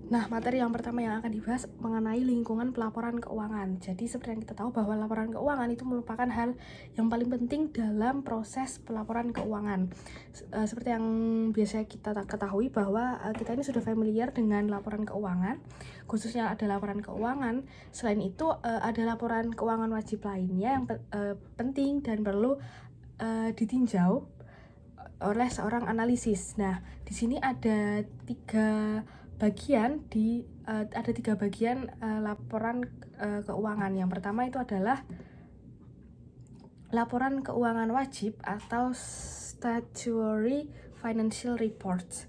Nah, materi yang pertama yang akan dibahas mengenai lingkungan pelaporan keuangan. Jadi, seperti yang kita tahu bahwa laporan keuangan itu merupakan hal yang paling penting dalam proses pelaporan keuangan. Seperti yang biasa kita ketahui bahwa kita ini sudah familiar dengan laporan keuangan, khususnya ada laporan keuangan. Selain itu, ada laporan keuangan wajib lainnya yang penting dan perlu ditinjau oleh seorang analisis. Nah, di sini ada tiga bagian laporan keuangan. Yang pertama itu adalah laporan keuangan wajib atau statutory financial reports.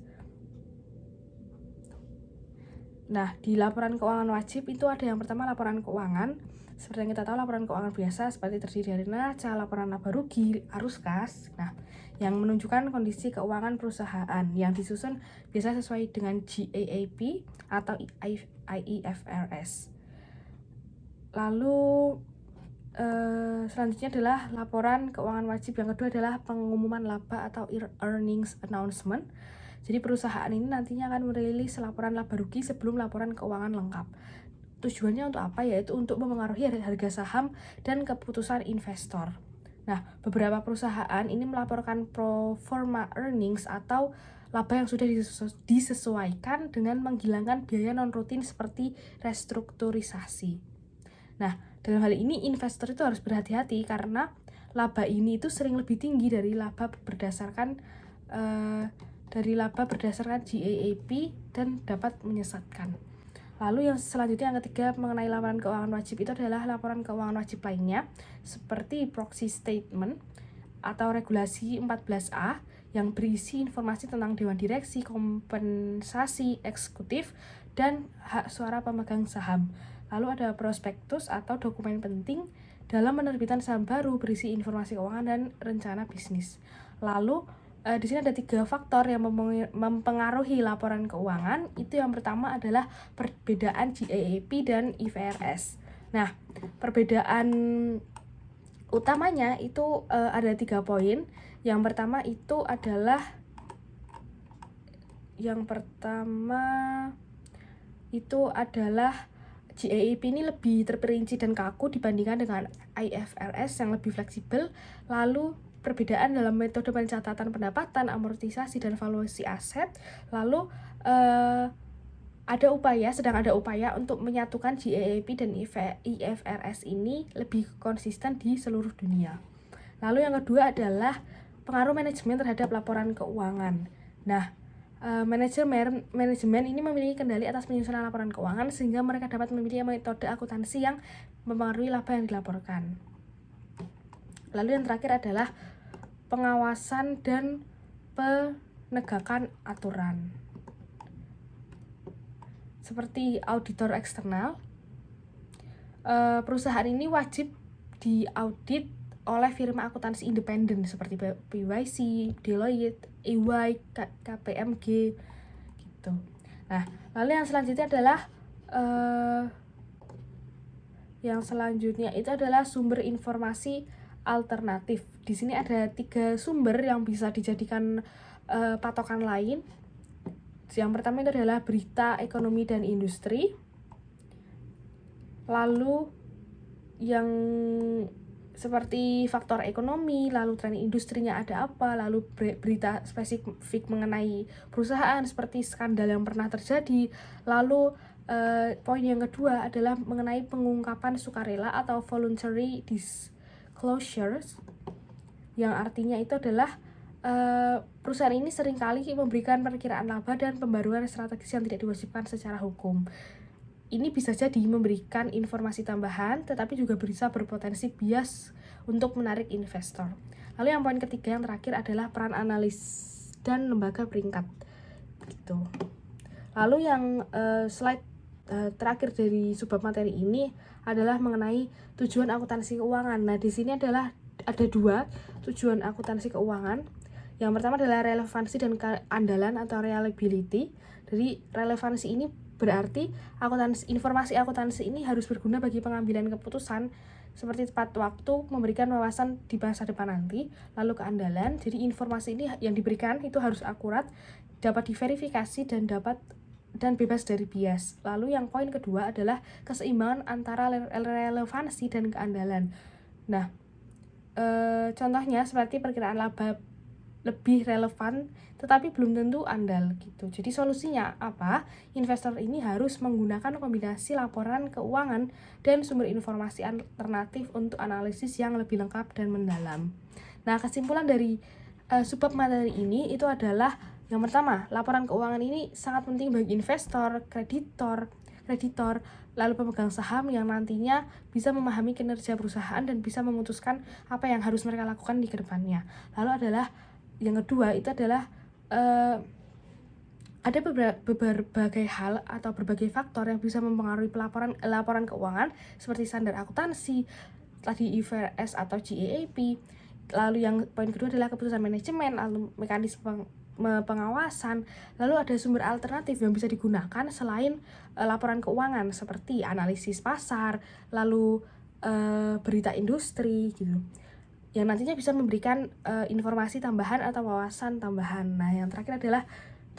Nah, di laporan keuangan wajib itu ada yang pertama laporan keuangan. Seperti yang kita tahu, laporan keuangan biasa seperti terdiri dari neraca, laporan laba rugi, arus kas. Nah, yang menunjukkan kondisi keuangan perusahaan yang disusun biasa sesuai dengan GAAP atau IFRS. Lalu selanjutnya adalah laporan keuangan wajib. Yang kedua adalah pengumuman laba atau earnings announcement. Jadi perusahaan ini nantinya akan merilis laporan laba rugi sebelum laporan keuangan lengkap. Tujuannya untuk apa? Yaitu untuk memengaruhi harga saham dan keputusan investor. Nah, beberapa perusahaan ini melaporkan pro forma earnings atau laba yang sudah disesuaikan dengan menghilangkan biaya non-rutin seperti restrukturisasi. Nah, dalam hal ini investor itu harus berhati-hati karena laba ini itu sering lebih tinggi dari laba berdasarkan GAAP dan dapat menyesatkan. Lalu yang selanjutnya yang ketiga mengenai laporan keuangan wajib itu adalah laporan keuangan wajib lainnya seperti proxy statement atau regulasi 14A yang berisi informasi tentang dewan direksi, kompensasi eksekutif, dan hak suara pemegang saham. Lalu ada prospektus atau dokumen penting dalam penerbitan saham baru berisi informasi keuangan dan rencana bisnis. Lalu di sini ada 3 faktor yang mempengaruhi laporan keuangan. Itu yang pertama adalah perbedaan GAAP dan IFRS. Nah, perbedaan utamanya itu ada 3 poin. Yang pertama itu adalah GAAP ini lebih terperinci dan kaku dibandingkan dengan IFRS yang lebih fleksibel. Lalu perbedaan dalam metode pencatatan pendapatan, amortisasi, dan valuasi aset. Lalu sedang ada upaya untuk menyatukan GAAP dan IFRS ini lebih konsisten di seluruh dunia. Lalu yang kedua adalah pengaruh manajemen terhadap laporan keuangan. Nah, manajemen ini memiliki kendali atas penyusunan laporan keuangan sehingga mereka dapat memilih metode akuntansi yang mempengaruhi laba yang dilaporkan. Lalu yang terakhir adalah pengawasan dan penegakan aturan. Seperti auditor eksternal, perusahaan ini wajib diaudit oleh firma akuntansi independen seperti PwC, Deloitte, EY, KPMG gitu. Nah, lalu yang selanjutnya adalah sumber informasi alternatif. Di sini ada 3 sumber yang bisa dijadikan patokan lain. Yang pertama itu adalah berita ekonomi dan industri. Lalu yang seperti faktor ekonomi, lalu tren industrinya ada apa, lalu berita spesifik mengenai perusahaan seperti skandal yang pernah terjadi. Lalu poin yang kedua adalah mengenai pengungkapan sukarela atau voluntary disclosures, yang artinya itu adalah perusahaan ini seringkali memberikan perkiraan laba dan pembaruan strategis yang tidak diwajibkan secara hukum. Ini bisa jadi memberikan informasi tambahan, tetapi juga bisa berpotensi bias untuk menarik investor. Lalu yang poin ketiga yang terakhir adalah peran analis dan lembaga peringkat. Gitu. Lalu yang slide terakhir dari subbab materi ini adalah mengenai tujuan akuntansi keuangan. Nah, di sini ada 2 tujuan akuntansi keuangan. Yang pertama adalah relevansi dan keandalan atau reliability. Jadi relevansi ini berarti informasi akuntansi ini harus berguna bagi pengambilan keputusan seperti tepat waktu, memberikan wawasan di masa depan nanti. Lalu keandalan, jadi informasi ini yang diberikan itu harus akurat, dapat diverifikasi dan dapat dan bebas dari bias. Lalu yang poin kedua adalah keseimbangan antara relevansi dan keandalan. Nah, contohnya seperti perkiraan laba lebih relevan tetapi belum tentu andal gitu. Jadi solusinya apa? Investor ini harus menggunakan kombinasi laporan keuangan dan sumber informasi alternatif untuk analisis yang lebih lengkap dan mendalam. Nah, kesimpulan dari subbab materi ini itu adalah yang pertama, laporan keuangan ini sangat penting bagi investor, kreditor, lalu pemegang saham yang nantinya bisa memahami kinerja perusahaan dan bisa memutuskan apa yang harus mereka lakukan di kedepannya. Lalu adalah yang kedua itu adalah ada berbagai hal atau berbagai faktor yang bisa mempengaruhi laporan keuangan seperti standar akuntansi, tadi IFRS atau GAAP. Lalu yang poin kedua adalah keputusan manajemen, lalu mekanisme pengawasan, lalu ada sumber alternatif yang bisa digunakan selain laporan keuangan seperti analisis pasar, lalu berita industri gitu, yang nantinya bisa memberikan informasi tambahan atau wawasan tambahan. Nah, yang terakhir adalah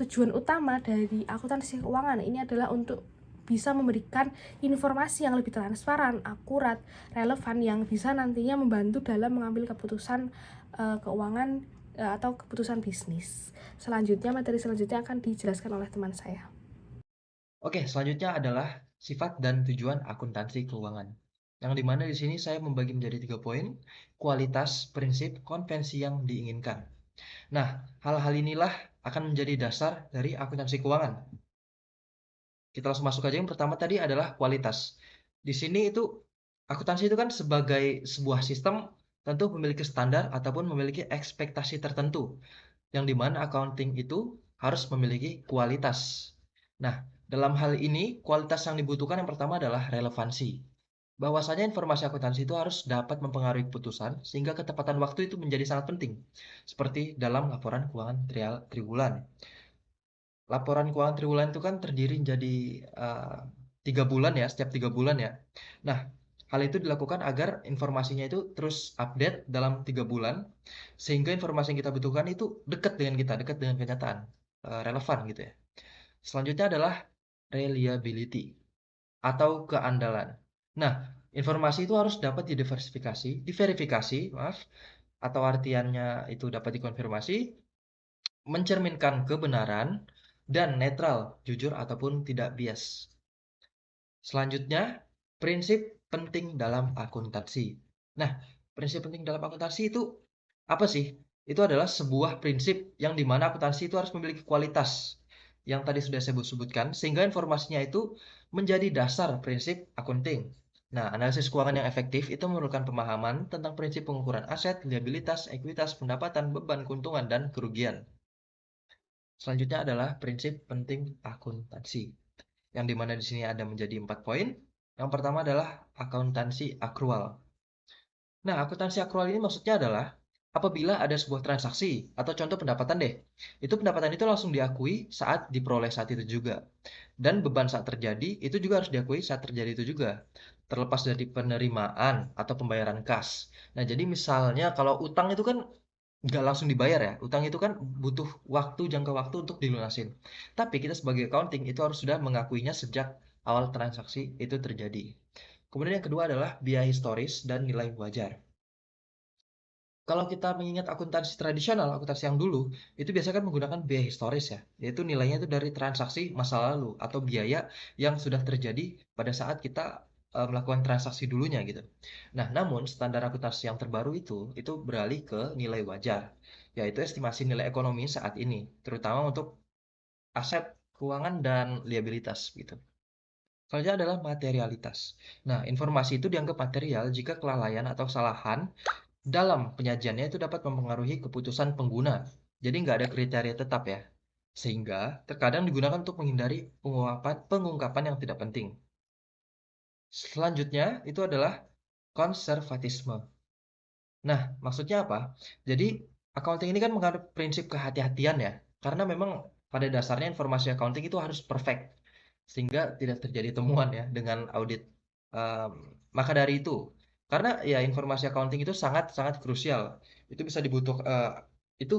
tujuan utama dari akuntansi keuangan ini adalah untuk bisa memberikan informasi yang lebih transparan, akurat, relevan yang bisa nantinya membantu dalam mengambil keputusan keuangan atau keputusan bisnis. Selanjutnya, materi selanjutnya akan dijelaskan oleh teman saya. Oke, selanjutnya adalah sifat dan tujuan akuntansi keuangan. Yang dimana di sini saya membagi menjadi 3 poin, kualitas, prinsip, konvensi yang diinginkan. Nah, hal-hal inilah akan menjadi dasar dari akuntansi keuangan. Kita langsung masuk aja. Yang pertama tadi adalah kualitas. Di sini itu akuntansi itu kan sebagai sebuah sistem tentu memiliki standar ataupun memiliki ekspektasi tertentu, yang dimana accounting itu harus memiliki kualitas. Nah, dalam hal ini kualitas yang dibutuhkan yang pertama adalah relevansi. Bahwasanya informasi akuntansi itu harus dapat mempengaruhi keputusan sehingga ketepatan waktu itu menjadi sangat penting. Seperti dalam laporan keuangan triwulan. Laporan keuangan triwulan itu kan terdiri jadi 3 bulan ya, setiap 3 bulan ya. Nah, hal itu dilakukan agar informasinya itu terus update dalam 3 bulan, sehingga informasi yang kita butuhkan itu dekat dengan kita, dekat dengan kenyataan, relevan gitu ya. Selanjutnya adalah reliability atau keandalan. Nah, informasi itu harus dapat diverifikasi, maaf, atau artiannya itu dapat dikonfirmasi, mencerminkan kebenaran, dan netral, jujur ataupun tidak bias. Selanjutnya, prinsip penting dalam akuntansi. Nah, prinsip penting dalam akuntansi itu apa sih? Itu adalah sebuah prinsip yang dimana akuntansi itu harus memiliki kualitas yang tadi sudah saya sebutkan, sehingga informasinya itu menjadi dasar prinsip akunting. Nah, analisis keuangan yang efektif itu memerlukan pemahaman tentang prinsip pengukuran aset, liabilitas, ekuitas, pendapatan, beban, keuntungan, dan kerugian. Selanjutnya adalah prinsip penting akuntansi, yang dimana di sini ada menjadi 4 poin. Yang pertama adalah akuntansi akrual. Nah, akuntansi akrual ini maksudnya adalah apabila ada sebuah transaksi atau contoh pendapatan deh, itu pendapatan itu langsung diakui saat diperoleh saat itu juga. Dan beban saat terjadi itu juga harus diakui saat terjadi itu juga. Terlepas dari penerimaan atau pembayaran kas. Nah, jadi misalnya kalau utang itu kan nggak langsung dibayar ya. Utang itu kan butuh waktu, jangka waktu untuk dilunasin. Tapi kita sebagai accounting itu harus sudah mengakuinya sejak awal transaksi itu terjadi. Kemudian yang kedua adalah biaya historis dan nilai wajar. Kalau kita mengingat akuntansi tradisional, akuntansi yang dulu, itu biasanya kan menggunakan biaya historis ya, yaitu nilainya itu dari transaksi masa lalu atau biaya yang sudah terjadi pada saat kita melakukan transaksi dulunya gitu. Nah, namun standar akuntansi yang terbaru itu beralih ke nilai wajar, yaitu estimasi nilai ekonomi saat ini, terutama untuk aset, keuangan, dan liabilitas gitu. Selanjutnya adalah materialitas. Nah, informasi itu dianggap material jika kelalaian atau kesalahan dalam penyajiannya itu dapat mempengaruhi keputusan pengguna. Jadi nggak ada kriteria tetap ya. Sehingga terkadang digunakan untuk menghindari pengungkapan yang tidak penting. Selanjutnya itu adalah konservatisme. Nah, maksudnya apa? Jadi accounting ini kan mengandung prinsip kehati-hatian ya. Karena memang pada dasarnya informasi accounting itu harus perfect. Sehingga tidak terjadi temuan ya dengan audit. Em, Maka dari itu, karena ya informasi accounting itu sangat-sangat krusial. Itu bisa itu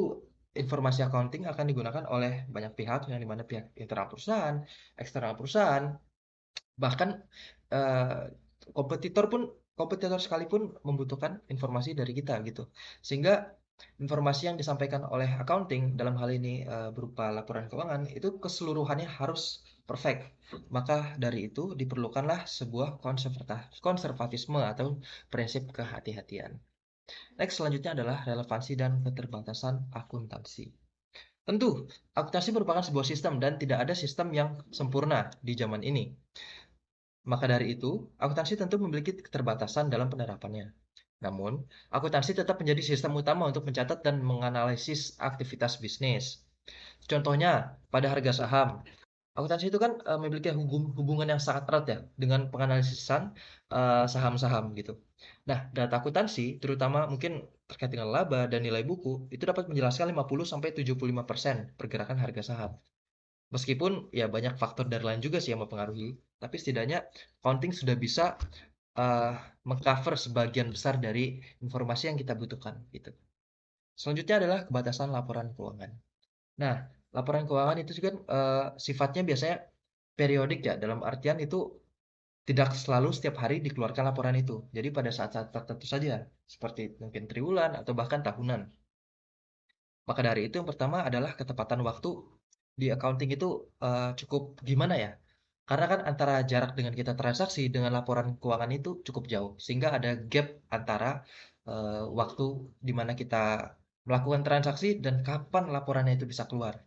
informasi accounting akan digunakan oleh banyak pihak, yang dimana pihak internal perusahaan, eksternal perusahaan, bahkan eh, kompetitor pun kompetitor sekalipun membutuhkan informasi dari kita gitu. Sehingga informasi yang disampaikan oleh accounting dalam hal ini berupa laporan keuangan itu keseluruhannya harus perfect. Maka dari itu diperlukanlah sebuah konservatisme atau prinsip kehati-hatian. Next selanjutnya adalah relevansi dan keterbatasan akuntansi. Tentu, akuntansi merupakan sebuah sistem dan tidak ada sistem yang sempurna di zaman ini. Maka dari itu, akuntansi tentu memiliki keterbatasan dalam penerapannya. Namun, akuntansi tetap menjadi sistem utama untuk mencatat dan menganalisis aktivitas bisnis. Contohnya, pada harga saham. Akuntansi itu kan memiliki hubungan yang sangat erat ya dengan penganalisan saham-saham gitu. Nah, data akuntansi, terutama mungkin terkait dengan laba dan nilai buku, itu dapat menjelaskan 50-75% pergerakan harga saham. Meskipun ya banyak faktor dari lain juga sih yang mempengaruhi, tapi setidaknya accounting sudah bisa uh, mengcover sebagian besar dari informasi yang kita butuhkan gitu. Selanjutnya adalah kebatasan laporan keuangan. Nah, laporan keuangan itu juga sifatnya biasanya periodik ya, dalam artian itu tidak selalu setiap hari dikeluarkan laporan itu. Jadi pada saat-saat tertentu saja, seperti mungkin triwulan atau bahkan tahunan. Maka dari itu yang pertama adalah ketepatan waktu di accounting itu cukup gimana ya? Karena kan antara jarak dengan kita transaksi dengan laporan keuangan itu cukup jauh, sehingga ada gap antara waktu di mana kita melakukan transaksi dan kapan laporannya itu bisa keluar.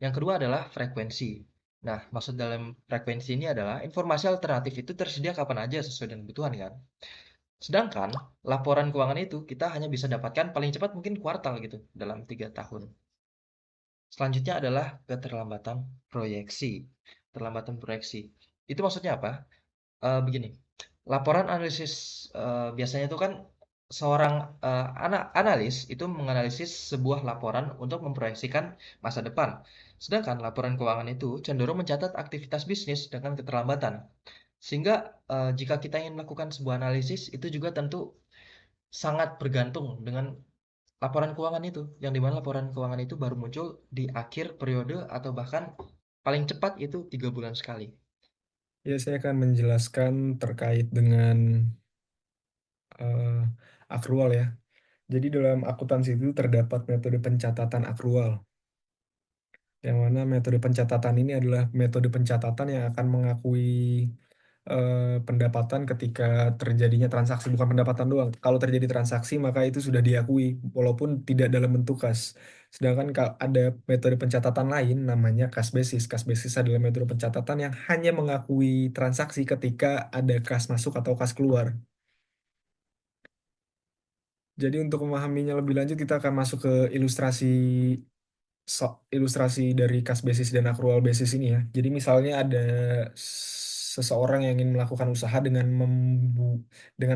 Yang kedua adalah frekuensi. Nah, maksud dalam frekuensi ini adalah informasi alternatif itu tersedia kapan aja sesuai dengan kebutuhan kan. Sedangkan laporan keuangan itu kita hanya bisa dapatkan paling cepat mungkin kuartal gitu dalam 3 tahun. Selanjutnya adalah keterlambatan proyeksi. Terlambatan proyeksi. Itu maksudnya apa? Begini, laporan analisis biasanya itu kan seorang analis itu menganalisis sebuah laporan untuk memproyeksikan masa depan. Sedangkan laporan keuangan itu cenderung mencatat aktivitas bisnis dengan keterlambatan. Sehingga jika kita ingin melakukan sebuah analisis itu juga tentu sangat bergantung dengan laporan keuangan itu, yang dimana laporan keuangan itu baru muncul di akhir periode atau bahkan paling cepat itu 3 bulan sekali. Ya, saya akan menjelaskan terkait dengan eh, akrual ya. Jadi dalam akuntansi itu terdapat metode pencatatan akrual, yang mana metode pencatatan ini adalah metode pencatatan yang akan mengakui pendapatan ketika terjadinya transaksi, bukan pendapatan doang. Kalau terjadi transaksi maka itu sudah diakui walaupun tidak dalam bentuk kas. Sedangkan kalau ada metode pencatatan lain namanya kas basis. Kas basis adalah metode pencatatan yang hanya mengakui transaksi ketika ada kas masuk atau kas keluar. Jadi untuk memahaminya lebih lanjut kita akan masuk ke ilustrasi dari kas basis dan accrual basis ini ya. Jadi misalnya ada seseorang yang ingin melakukan usaha dengan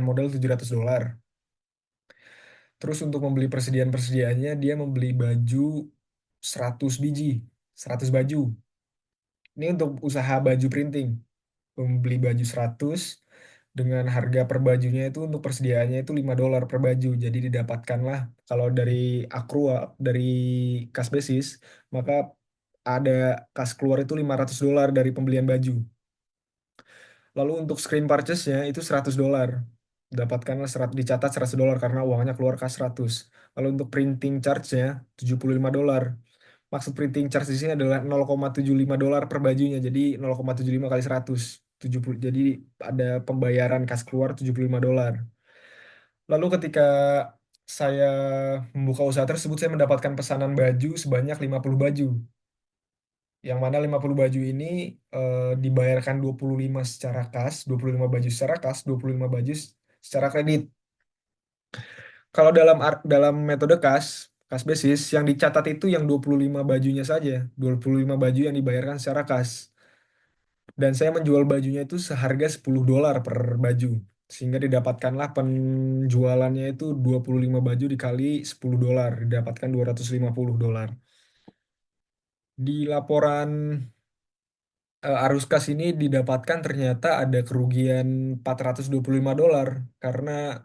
modal $700. Terus untuk membeli persediaan-persediaannya dia membeli baju 100 biji, 100 baju. Ini untuk usaha baju printing. Membeli baju 100 dengan harga per bajunya itu untuk persediaannya itu $5 per baju. Jadi didapatkanlah kalau dari accrual dari kas basis maka ada kas keluar itu $500 dari pembelian baju. Lalu untuk screen purchase-nya itu $100. Dapatkanlah dicatat $100 karena uangnya keluar kas 100. Lalu untuk printing charge-nya $75. Maksud printing charge di sini adalah $0,75 per bajunya. Jadi 0,75 kali 100. 70. Jadi ada pembayaran kas keluar $75. Lalu ketika saya membuka usaha tersebut, saya mendapatkan pesanan baju sebanyak 50 baju. Yang mana 50 baju ini dibayarkan 25 secara kas, 25 baju secara kas, 25 baju secara kredit. Kalau dalam metode kas basis, yang dicatat itu yang 25 bajunya saja, 25 baju yang dibayarkan secara kas. Dan saya menjual bajunya itu seharga $10 per baju. Sehingga didapatkanlah penjualannya itu 25 baju dikali $10, didapatkan $250. Di laporan arus kas ini didapatkan ternyata ada kerugian $425 karena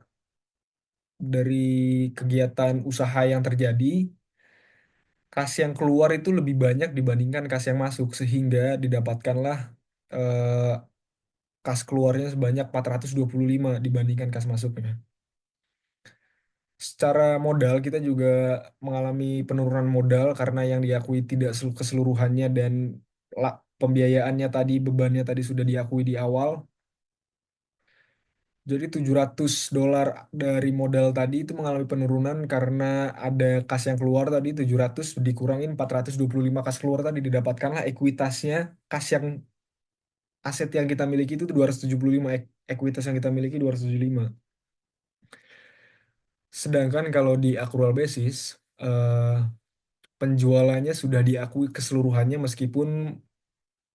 dari kegiatan usaha yang terjadi kas yang keluar itu lebih banyak dibandingkan kas yang masuk, sehingga didapatkanlah eh, kas keluarnya sebanyak 425 dibandingkan kas masuknya. Secara modal kita juga mengalami penurunan modal karena yang diakui tidak keseluruhannya, dan pembiayaannya tadi, bebannya tadi sudah diakui di awal. Jadi $700 dari modal tadi itu mengalami penurunan karena ada kas yang keluar tadi 700 dikurangin 425 kas keluar tadi, didapatkanlah ekuitasnya kas yang aset yang kita miliki itu 275, ekuitas yang kita miliki 275. Sedangkan kalau di accrual basis penjualannya sudah diakui keseluruhannya meskipun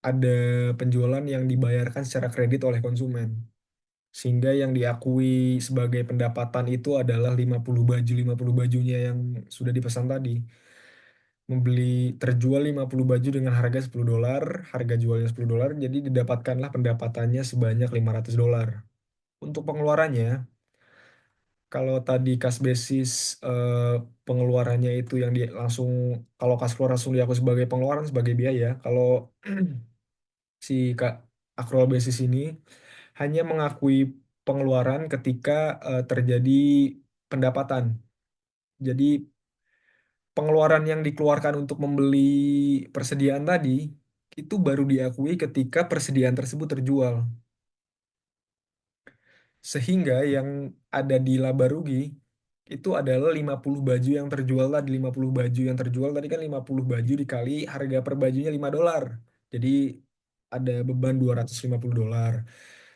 ada penjualan yang dibayarkan secara kredit oleh konsumen. Sehingga yang diakui sebagai pendapatan itu adalah 50 baju, 50 bajunya yang sudah dipesan tadi. Membeli terjual 50 baju dengan harga $10, harga jualnya $10, jadi didapatkanlah pendapatannya sebanyak $500. Untuk pengeluarannya, kalau tadi kas basis eh, pengeluarannya itu yang langsung, kalau kas keluar langsung diakui sebagai pengeluaran, sebagai biaya. Kalau si accrual basis ini hanya mengakui pengeluaran ketika terjadi pendapatan. Jadi pengeluaran yang dikeluarkan untuk membeli persediaan tadi itu baru diakui ketika persediaan tersebut terjual. Sehingga yang ada di laba rugi itu adalah 50 baju yang terjual tadi. 50 baju yang terjual tadi kan 50 baju dikali harga per bajunya $5. Jadi ada beban $250.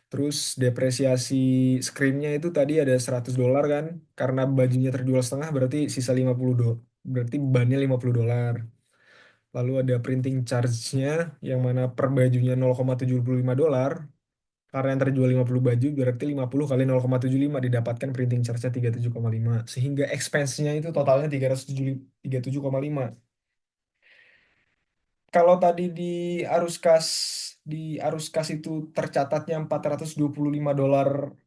Terus depresiasi screennya itu tadi ada $100 kan. Karena bajunya terjual setengah berarti sisa 50 berarti bebannya $50. Lalu ada printing charge-nya yang mana per bajunya $0,75. Karena yang terjual 50 baju berarti 50 kali 0,75 didapatkan printing charge-nya 37,5. Sehingga expense-nya itu totalnya 37,5. Kalau tadi di arus kas itu tercatatnya $425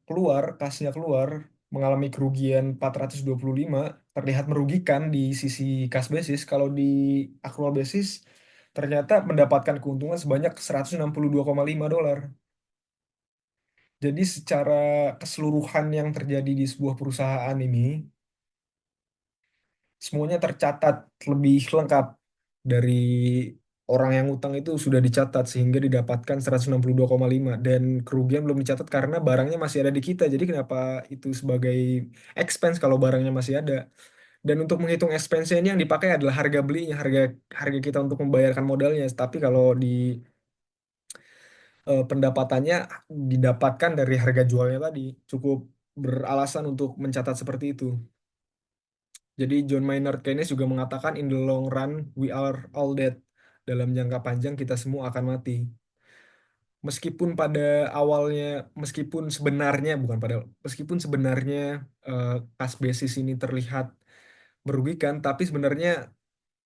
keluar, kasnya keluar, mengalami kerugian 425, terlihat merugikan di sisi kas basis. Kalau di accrual basis ternyata mendapatkan keuntungan sebanyak $162,5. Jadi secara keseluruhan yang terjadi di sebuah perusahaan ini, semuanya tercatat lebih lengkap dari orang yang utang itu sudah dicatat sehingga didapatkan 162,5, dan kerugian belum dicatat karena barangnya masih ada di kita. Jadi kenapa itu sebagai expense kalau barangnya masih ada? Dan untuk menghitung expense ini yang dipakai adalah harga belinya, harga harga kita untuk membayarkan modalnya. Tapi kalau di pendapatannya didapatkan dari harga jualnya tadi, cukup beralasan untuk mencatat seperti itu. Jadi John Maynard Keynes juga mengatakan in the long run we are all dead. Dalam jangka panjang kita semua akan mati. Meskipun pada awalnya, meskipun sebenarnya bukan pada, meskipun sebenarnya kas basis ini terlihat merugikan, tapi sebenarnya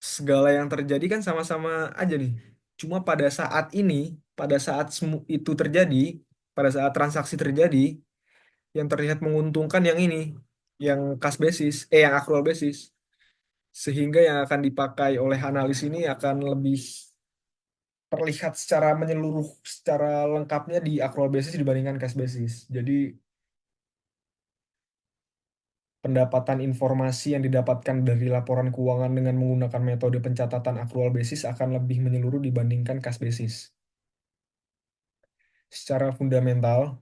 segala yang terjadi kan sama-sama aja nih. Cuma pada saat ini, pada saat itu terjadi, pada saat transaksi terjadi, yang terlihat menguntungkan yang ini, yang kas basis, yang accrual basis. Sehingga yang akan dipakai oleh analis ini akan lebih terlihat secara menyeluruh, secara lengkapnya di accrual basis dibandingkan cash basis. Jadi pendapatan informasi yang didapatkan dari laporan keuangan dengan menggunakan metode pencatatan accrual basis akan lebih menyeluruh dibandingkan cash basis. Secara fundamental,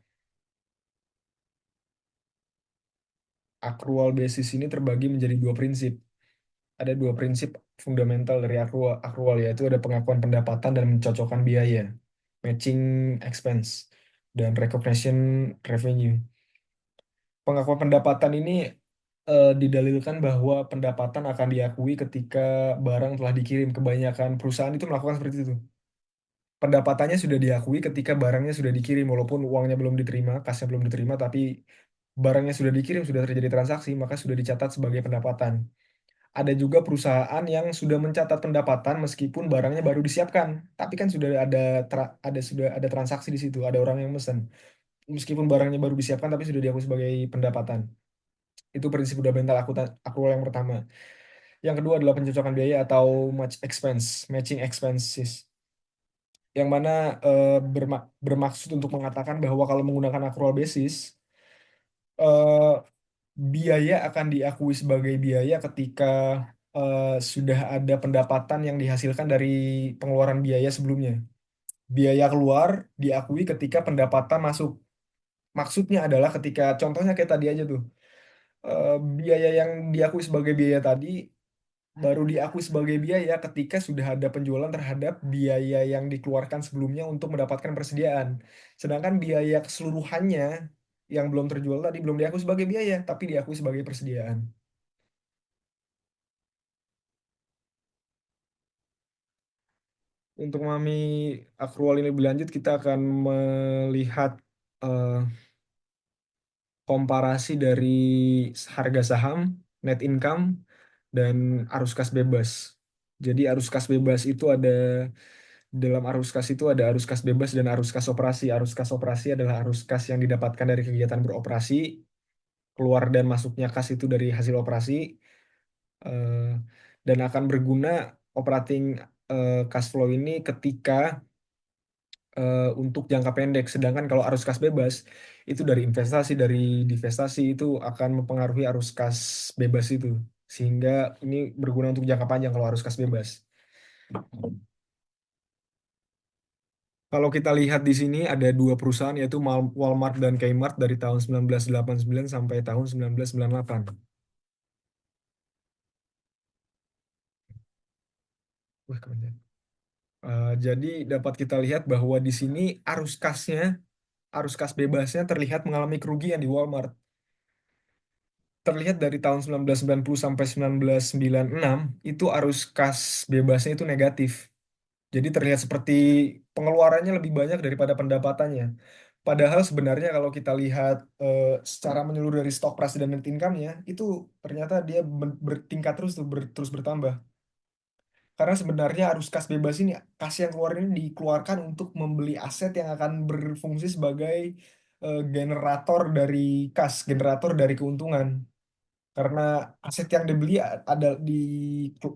accrual basis ini terbagi menjadi dua prinsip. Ada dua prinsip fundamental dari accrual, yaitu ada pengakuan pendapatan dan mencocokkan biaya, matching expense, dan recognition revenue. Pengakuan pendapatan ini didalilkan bahwa pendapatan akan diakui ketika barang telah dikirim. Kebanyakan perusahaan itu melakukan seperti itu. Pendapatannya sudah diakui ketika barangnya sudah dikirim, walaupun uangnya belum diterima, kasnya belum diterima, tapi barangnya sudah dikirim, sudah terjadi transaksi, maka sudah dicatat sebagai pendapatan. Ada juga perusahaan yang sudah mencatat pendapatan meskipun barangnya baru disiapkan, tapi kan sudah sudah ada transaksi di situ, ada orang yang mesen. Meskipun barangnya baru disiapkan tapi sudah diakui sebagai pendapatan. Itu prinsip fundamental accrual yang pertama. Yang kedua adalah pencocokan biaya atau matching expenses, yang mana bermaksud untuk mengatakan bahwa kalau menggunakan accrual basis, eh, biaya akan diakui sebagai biaya ketika sudah ada pendapatan yang dihasilkan dari pengeluaran biaya sebelumnya. Biaya keluar diakui ketika pendapatan masuk. Maksudnya adalah ketika contohnya kayak tadi aja tuh, biaya yang diakui sebagai biaya tadi baru diakui sebagai biaya ketika sudah ada penjualan terhadap biaya yang dikeluarkan sebelumnya untuk mendapatkan persediaan. Sedangkan biaya keseluruhannya yang belum terjual tadi belum diakui sebagai biaya, tapi diakui sebagai persediaan. Untuk memahami akrual ini lebih lanjut, kita akan melihat eh, komparasi dari harga saham, net income, dan arus kas bebas. Jadi arus kas bebas itu ada dalam arus kas itu ada arus kas bebas dan arus kas operasi. Arus kas operasi adalah arus kas yang didapatkan dari kegiatan beroperasi, keluar dan masuknya kas itu dari hasil operasi, eh, dan akan berguna operating cash flow ini ketika untuk jangka pendek. Sedangkan kalau arus kas bebas itu dari investasi, dari divestasi itu akan mempengaruhi arus kas bebas itu. Sehingga ini berguna untuk jangka panjang kalau arus kas bebas. Kalau kita lihat di sini ada dua perusahaan yaitu Walmart dan Kmart dari tahun 1989 sampai tahun 1998. Wah, keren. Jadi dapat kita lihat bahwa di sini arus kas bebasnya terlihat mengalami kerugian di Walmart. Terlihat dari tahun 1990 sampai 1996 itu arus kas bebasnya itu negatif. Jadi terlihat seperti pengeluarannya lebih banyak daripada pendapatannya. Padahal sebenarnya kalau kita lihat secara menyeluruh dari stok price dan net income-nya, itu ternyata dia bertingkat terus tuh, terus bertambah. Karena sebenarnya arus kas bebas ini, kas yang keluar ini dikeluarkan untuk membeli aset yang akan berfungsi sebagai generator dari kas, generator dari keuntungan. Karena aset yang dibeli ada di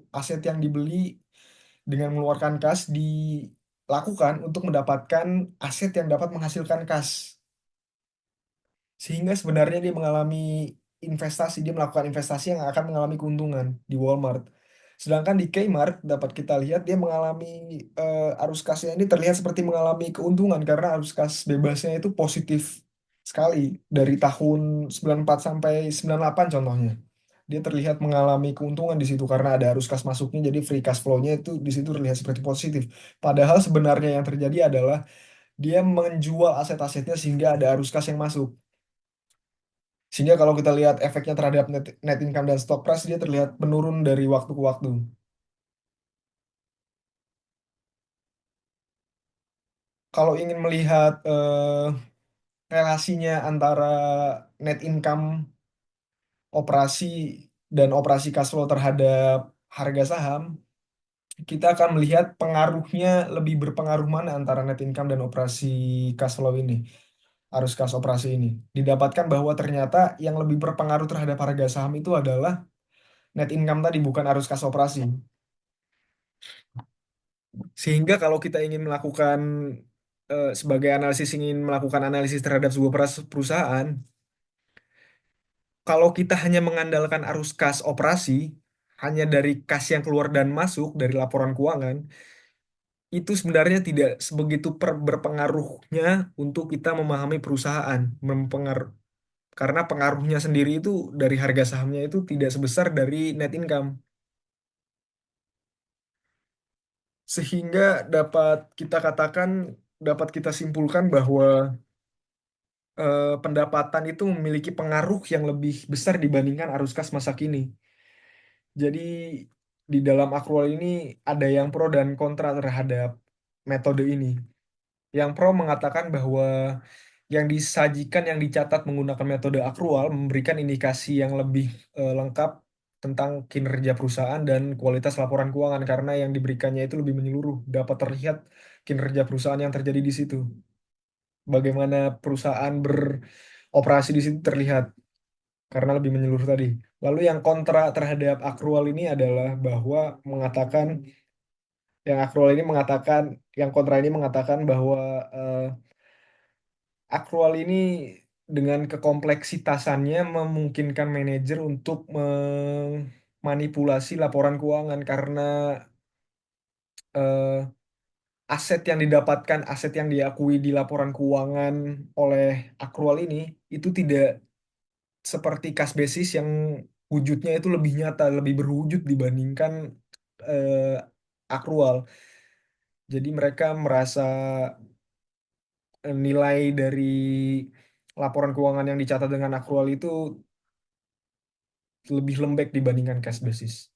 aset yang dibeli dengan mengeluarkan kas dilakukan untuk mendapatkan aset yang dapat menghasilkan kas. Sehingga sebenarnya dia mengalami dia melakukan investasi yang akan mengalami keuntungan di Walmart. Sedangkan di Kmart dapat kita lihat dia mengalami arus kasnya ini terlihat seperti mengalami keuntungan karena arus kas bebasnya itu positif sekali dari tahun 94 sampai 98 contohnya. Dia terlihat mengalami keuntungan di situ karena ada arus kas masuknya, jadi free cash flow-nya itu di situ terlihat seperti positif. Padahal sebenarnya yang terjadi adalah dia menjual aset-asetnya sehingga ada arus kas yang masuk. Sehingga kalau kita lihat efeknya terhadap net income dan stock price, dia terlihat menurun dari waktu ke waktu. Kalau ingin melihat relasinya antara net income operasi dan operasi cash flow terhadap harga saham, kita akan melihat pengaruhnya lebih berpengaruh mana antara net income dan operasi cash flow ini, arus kas operasi ini. Didapatkan bahwa ternyata yang lebih berpengaruh terhadap harga saham itu adalah net income tadi, bukan arus kas operasi. Sehingga kalau kita ingin melakukan sebagai analisis ingin melakukan analisis terhadap sebuah perusahaan, kalau kita hanya mengandalkan arus kas operasi, hanya dari kas yang keluar dan masuk dari laporan keuangan, itu sebenarnya tidak sebegitu berpengaruhnya untuk kita memahami perusahaan, karena pengaruhnya sendiri itu dari harga sahamnya itu tidak sebesar dari net income. Sehingga dapat kita simpulkan bahwa pendapatan itu memiliki pengaruh yang lebih besar dibandingkan arus kas masa kini. Jadi di dalam akrual ini ada yang pro dan kontra terhadap metode ini. Yang pro mengatakan bahwa yang disajikan, yang dicatat menggunakan metode akrual memberikan indikasi yang lebih lengkap tentang kinerja perusahaan dan kualitas laporan keuangan karena yang diberikannya itu lebih menyeluruh, dapat terlihat kinerja perusahaan yang terjadi di situ. Bagaimana perusahaan beroperasi di situ terlihat. karena lebih menyeluruh tadi. Lalu yang kontra terhadap akrual ini adalah bahwa mengatakan yang kontra ini mengatakan bahwa eh, akrual ini dengan kekompleksitasannya memungkinkan manajer untuk memanipulasi laporan keuangan karena eh, aset yang diakui di laporan keuangan oleh akrual ini itu tidak seperti cash basis yang wujudnya itu lebih nyata, lebih berwujud dibandingkan eh, akrual. Jadi mereka merasa nilai dari laporan keuangan yang dicatat dengan akrual itu lebih lembek dibandingkan cash basis.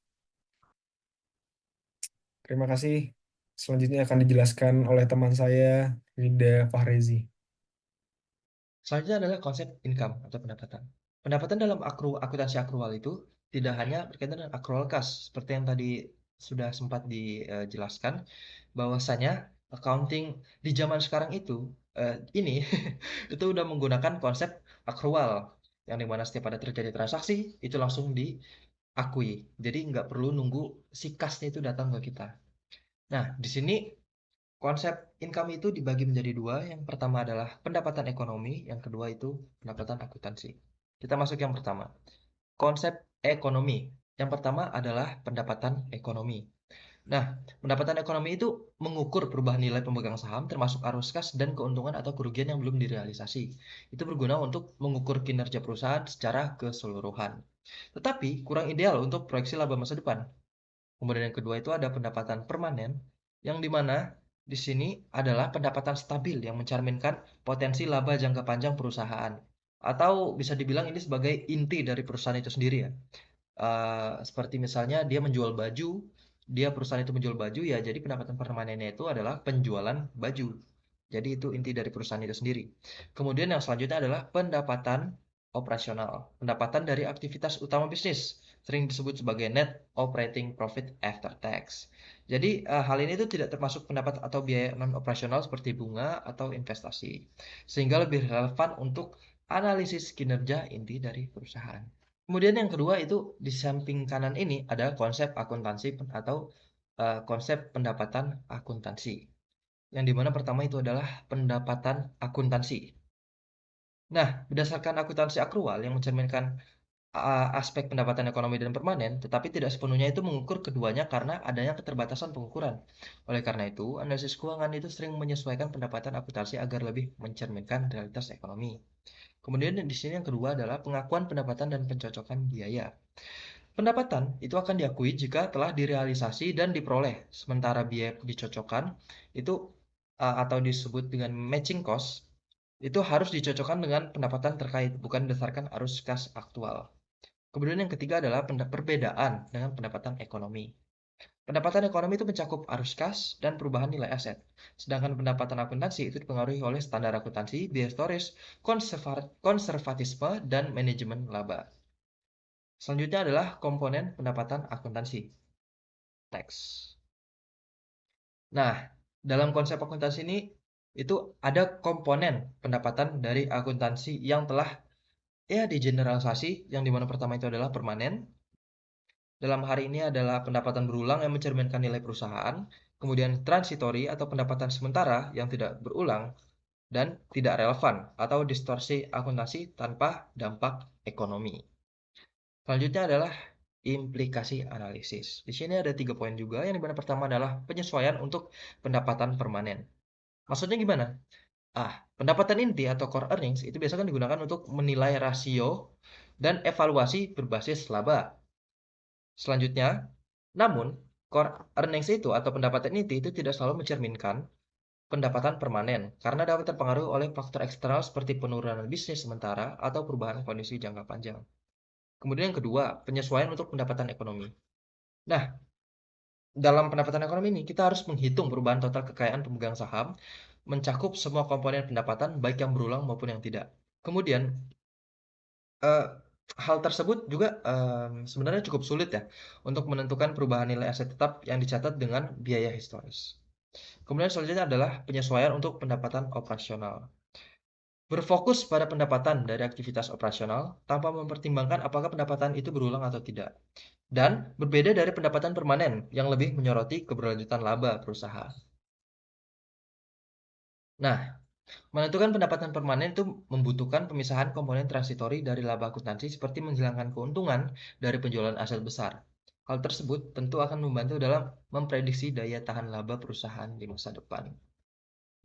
Terima kasih. Selanjutnya akan dijelaskan oleh teman saya, Rida Fahrezi. Selanjutnya adalah konsep income atau pendapatan. Pendapatan dalam akuntansi akrual itu tidak hanya berkaitan dengan accrual cost, seperti yang tadi sudah sempat dijelaskan, bahwasanya accounting di zaman sekarang ini itu udah menggunakan konsep akrual, yang dimana setiap ada terjadi transaksi, itu langsung diakui. Jadi nggak perlu nunggu si kasnya itu datang ke kita. Nah, di sini konsep income itu dibagi menjadi dua. Yang pertama adalah pendapatan ekonomi, yang kedua itu pendapatan akuntansi. Kita masuk yang pertama. Konsep ekonomi. Yang pertama adalah pendapatan ekonomi. Nah, pendapatan ekonomi itu mengukur perubahan nilai pemegang saham termasuk arus kas dan keuntungan atau kerugian yang belum direalisasi. Itu berguna untuk mengukur kinerja perusahaan secara keseluruhan. Tetapi kurang ideal untuk proyeksi laba masa depan. Kemudian yang kedua itu ada pendapatan permanen, yang dimana di sini adalah pendapatan stabil yang mencerminkan potensi laba jangka panjang perusahaan. Atau bisa dibilang ini sebagai inti dari perusahaan itu sendiri ya. Seperti misalnya dia perusahaan itu menjual baju ya, jadi pendapatan permanennya itu adalah penjualan baju. Jadi itu inti dari perusahaan itu sendiri. Kemudian yang selanjutnya adalah pendapatan operasional, pendapatan dari aktivitas utama bisnis, sering disebut sebagai net operating profit after tax. Jadi hal ini itu tidak termasuk pendapat atau biaya non operasional seperti bunga atau investasi, sehingga lebih relevan untuk analisis kinerja inti dari perusahaan. Kemudian yang kedua itu di samping kanan ini ada konsep akuntansi atau konsep pendapatan akuntansi. Yang dimana pertama itu adalah pendapatan akuntansi. Nah, berdasarkan akuntansi akrual yang mencerminkan aspek pendapatan ekonomi dan permanen, tetapi tidak sepenuhnya itu mengukur keduanya karena adanya keterbatasan pengukuran. Oleh karena itu, analisis keuangan itu sering menyesuaikan pendapatan akuntansi agar lebih mencerminkan realitas ekonomi. Kemudian di sini yang kedua adalah pengakuan pendapatan dan pencocokan biaya. Pendapatan itu akan diakui jika telah direalisasi dan diperoleh, sementara biaya dicocokkan itu atau disebut dengan matching cost itu harus dicocokkan dengan pendapatan terkait, bukan berdasarkan arus kas aktual. Kemudian yang ketiga adalah perbedaan dengan pendapatan ekonomi. Pendapatan ekonomi itu mencakup arus kas dan perubahan nilai aset. Sedangkan pendapatan akuntansi itu dipengaruhi oleh standar akuntansi, biaya historis, konservatisme, dan manajemen laba. Selanjutnya adalah komponen pendapatan akuntansi. Teks. Nah, dalam konsep akuntansi ini itu ada komponen pendapatan dari akuntansi yang telah digeneralisasi, yang dimana pertama itu adalah permanen. Dalam hari ini adalah pendapatan berulang yang mencerminkan nilai perusahaan, kemudian transitori atau pendapatan sementara yang tidak berulang dan tidak relevan atau distorsi akuntansi tanpa dampak ekonomi. Selanjutnya adalah implikasi analisis. Di sini ada 3 poin juga, yang dimana pertama adalah penyesuaian untuk pendapatan permanen. Maksudnya gimana? Pendapatan inti atau core earnings itu biasanya digunakan untuk menilai rasio dan evaluasi berbasis laba. Selanjutnya, namun core earnings itu atau pendapatan inti itu tidak selalu mencerminkan pendapatan permanen karena dapat terpengaruh oleh faktor eksternal seperti penurunan bisnis sementara atau perubahan kondisi jangka panjang. Kemudian yang kedua, penyesuaian untuk pendapatan ekonomi. Nah, dalam pendapatan ekonomi ini kita harus menghitung perubahan total kekayaan pemegang saham, mencakup semua komponen pendapatan baik yang berulang maupun yang tidak. Kemudian eh, hal tersebut juga sebenarnya cukup sulit ya untuk menentukan perubahan nilai aset tetap yang dicatat dengan biaya historis. Kemudian selanjutnya adalah penyesuaian untuk pendapatan operasional. Berfokus pada pendapatan dari aktivitas operasional tanpa mempertimbangkan apakah pendapatan itu berulang atau tidak. Dan berbeda dari pendapatan permanen yang lebih menyoroti keberlanjutan laba perusahaan. Nah, menentukan pendapatan permanen itu membutuhkan pemisahan komponen transitori dari laba akuntansi seperti menghilangkan keuntungan dari penjualan aset besar. Hal tersebut tentu akan membantu dalam memprediksi daya tahan laba perusahaan di masa depan.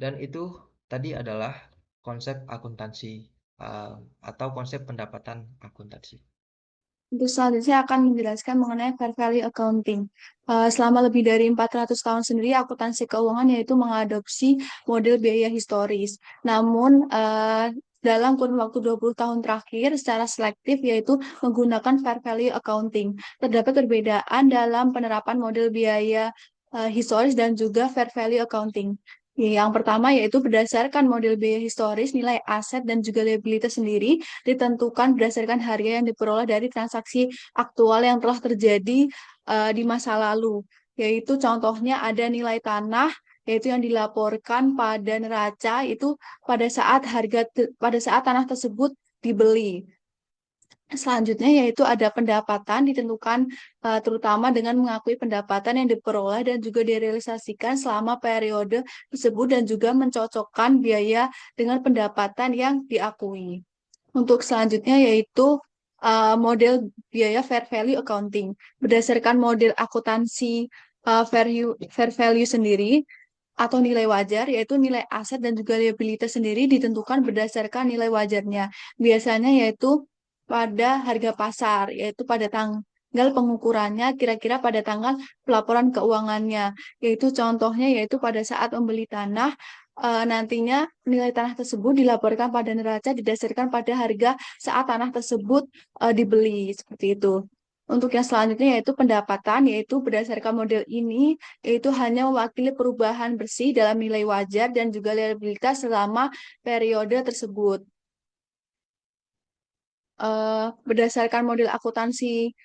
Dan itu tadi adalah konsep akuntansi atau konsep pendapatan akuntansi. Untuk selanjutnya saya akan menjelaskan mengenai fair value accounting. Selama lebih dari 400 tahun sendiri, akuntansi keuangan yaitu mengadopsi model biaya historis. Namun, dalam kurun waktu 20 tahun terakhir, secara selektif yaitu menggunakan fair value accounting. Terdapat perbedaan dalam penerapan model biaya historis dan juga fair value accounting. Yang pertama yaitu berdasarkan model biaya historis, nilai aset dan juga liabilitas sendiri ditentukan berdasarkan harga yang diperoleh dari transaksi aktual yang telah terjadi di masa lalu. Yaitu contohnya ada nilai tanah yaitu yang dilaporkan pada neraca itu pada saat tanah tersebut dibeli. Selanjutnya yaitu ada pendapatan ditentukan terutama dengan mengakui pendapatan yang diperoleh dan juga direalisasikan selama periode tersebut dan juga mencocokkan biaya dengan pendapatan yang diakui. Untuk selanjutnya yaitu model biaya fair value accounting. Berdasarkan model akuntansi fair value sendiri atau nilai wajar, yaitu nilai aset dan juga liabilitas sendiri ditentukan berdasarkan nilai wajarnya. Biasanya yaitu pada harga pasar, yaitu pada tanggal pengukurannya kira-kira pada tanggal pelaporan keuangannya. Yaitu contohnya yaitu pada saat membeli tanah, nantinya nilai tanah tersebut dilaporkan pada neraca didasarkan pada harga saat tanah tersebut dibeli, seperti itu. Untuk yang selanjutnya yaitu pendapatan, yaitu berdasarkan model ini, yaitu hanya mewakili perubahan bersih dalam nilai wajar dan juga liabilitas selama periode tersebut. Berdasarkan model akuntansi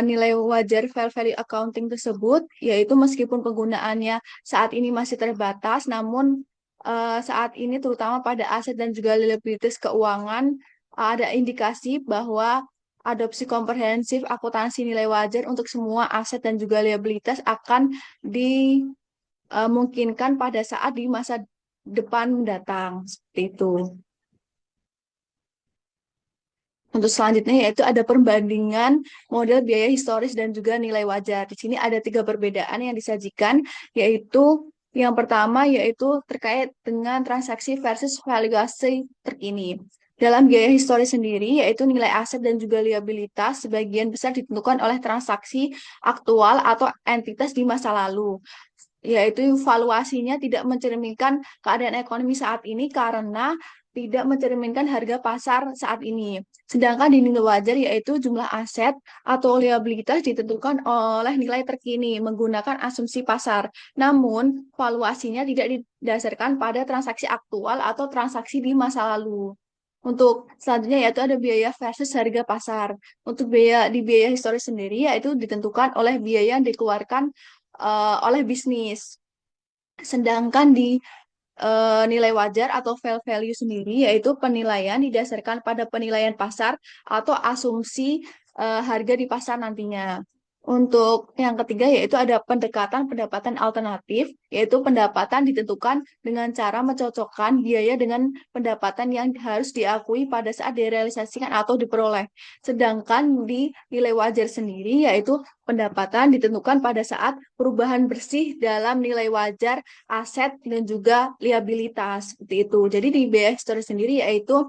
nilai wajar fair value accounting tersebut, yaitu meskipun penggunaannya saat ini masih terbatas, namun saat ini terutama pada aset dan juga liabilitas keuangan, ada indikasi bahwa adopsi komprehensif akuntansi nilai wajar untuk semua aset dan juga liabilitas akan dimungkinkan pada saat di masa depan mendatang. Seperti itu. Untuk selanjutnya yaitu ada perbandingan model biaya historis dan juga nilai wajar. Di sini ada 3 perbedaan yang disajikan, yaitu yang pertama yaitu terkait dengan transaksi versus valuasi terkini. Dalam biaya historis sendiri, yaitu nilai aset dan juga liabilitas sebagian besar ditentukan oleh transaksi aktual atau entitas di masa lalu. Yaitu valuasinya tidak mencerminkan keadaan ekonomi saat ini karena tidak mencerminkan harga pasar saat ini. Sedangkan di nilai wajar yaitu jumlah aset atau liabilitas ditentukan oleh nilai terkini menggunakan asumsi pasar. Namun, valuasinya tidak didasarkan pada transaksi aktual atau transaksi di masa lalu. Untuk selanjutnya yaitu ada biaya versus harga pasar. Untuk biaya historis sendiri yaitu ditentukan oleh biaya yang dikeluarkan oleh bisnis. Sedangkan di nilai wajar atau fair value sendiri yaitu penilaian didasarkan pada penilaian pasar atau asumsi harga di pasar nantinya. Untuk yang ketiga yaitu ada pendekatan pendapatan alternatif, yaitu pendapatan ditentukan dengan cara mencocokkan biaya dengan pendapatan yang harus diakui pada saat direalisasikan atau diperoleh. Sedangkan di nilai wajar sendiri yaitu pendapatan ditentukan pada saat perubahan bersih dalam nilai wajar aset dan juga liabilitas seperti itu. Jadi di biaya historis sendiri yaitu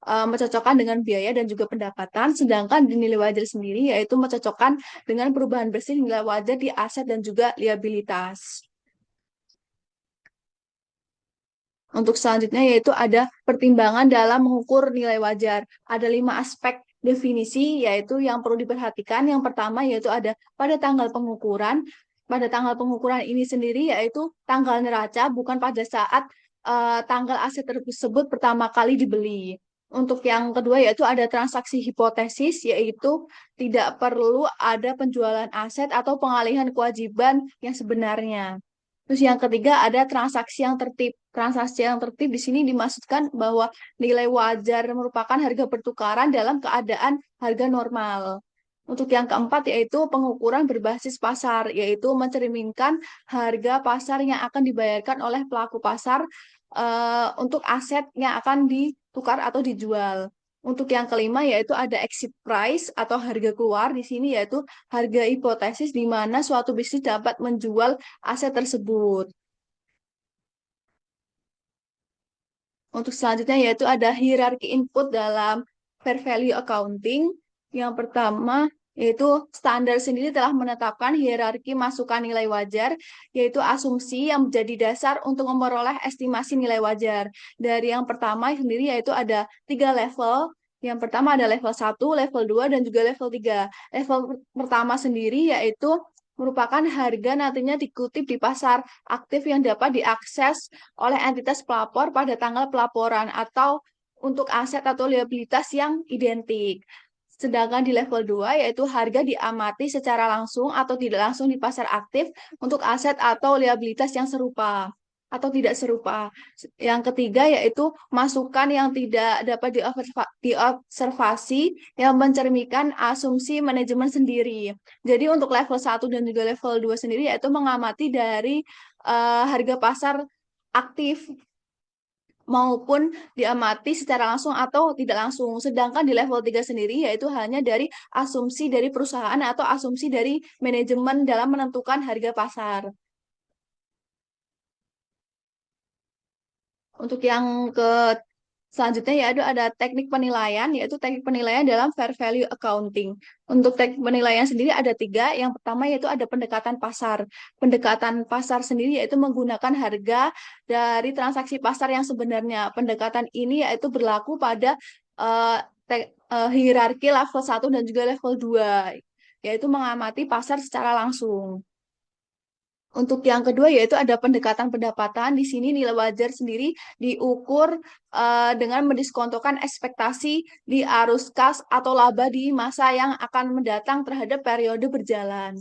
mencocokkan dengan biaya dan juga pendapatan, sedangkan di nilai wajar sendiri yaitu mencocokkan dengan perubahan bersih nilai wajar di aset dan juga liabilitas. Untuk selanjutnya yaitu ada pertimbangan dalam mengukur nilai wajar. Ada 5 aspek definisi yaitu yang perlu diperhatikan. Yang pertama yaitu ada pada tanggal pengukuran. Pada tanggal pengukuran ini sendiri yaitu tanggal neraca bukan pada saat tanggal aset tersebut pertama kali dibeli. Untuk yang kedua yaitu ada transaksi hipotesis, yaitu tidak perlu ada penjualan aset atau pengalihan kewajiban yang sebenarnya. Terus yang ketiga ada transaksi yang tertib. Transaksi yang tertib di sini dimaksudkan bahwa nilai wajar merupakan harga pertukaran dalam keadaan harga normal. Untuk yang keempat yaitu pengukuran berbasis pasar, yaitu mencerminkan harga pasar yang akan dibayarkan oleh pelaku pasar untuk aset yang akan ditukar atau dijual. Untuk yang kelima yaitu ada exit price atau harga keluar di sini yaitu harga hipotesis di mana suatu bisnis dapat menjual aset tersebut. Untuk selanjutnya yaitu ada hierarki input dalam fair value accounting. Yang pertama yaitu standar sendiri telah menetapkan hierarki masukan nilai wajar, yaitu asumsi yang menjadi dasar untuk memperoleh estimasi nilai wajar. Dari yang pertama sendiri yaitu ada 3 level. Yang pertama ada level 1, level 2, dan juga level 3. Level pertama sendiri yaitu merupakan harga nantinya dikutip di pasar aktif yang dapat diakses oleh entitas pelapor pada tanggal pelaporan atau untuk aset atau liabilitas yang identik. Sedangkan di level 2 yaitu harga diamati secara langsung atau tidak langsung di pasar aktif untuk aset atau liabilitas yang serupa atau tidak serupa. Yang ketiga yaitu masukan yang tidak dapat diobservasi yang mencerminkan asumsi manajemen sendiri. Jadi untuk level 1 dan juga level 2 sendiri yaitu mengamati dari harga pasar aktif maupun diamati secara langsung atau tidak langsung. Sedangkan di level 3 sendiri yaitu hanya dari asumsi dari perusahaan atau asumsi dari manajemen dalam menentukan harga pasar. Untuk yang selanjutnya yaitu ada teknik penilaian, yaitu teknik penilaian dalam fair value accounting. Untuk teknik penilaian sendiri ada 3. Yang pertama yaitu ada pendekatan pasar. Pendekatan pasar sendiri yaitu menggunakan harga dari transaksi pasar yang sebenarnya. Pendekatan ini yaitu berlaku pada hierarki level 1 dan juga level 2, yaitu mengamati pasar secara langsung. Untuk yang kedua yaitu ada pendekatan pendapatan. Di sini nilai wajar sendiri diukur dengan mendiskontokan ekspektasi di arus kas atau laba di masa yang akan mendatang terhadap periode berjalan.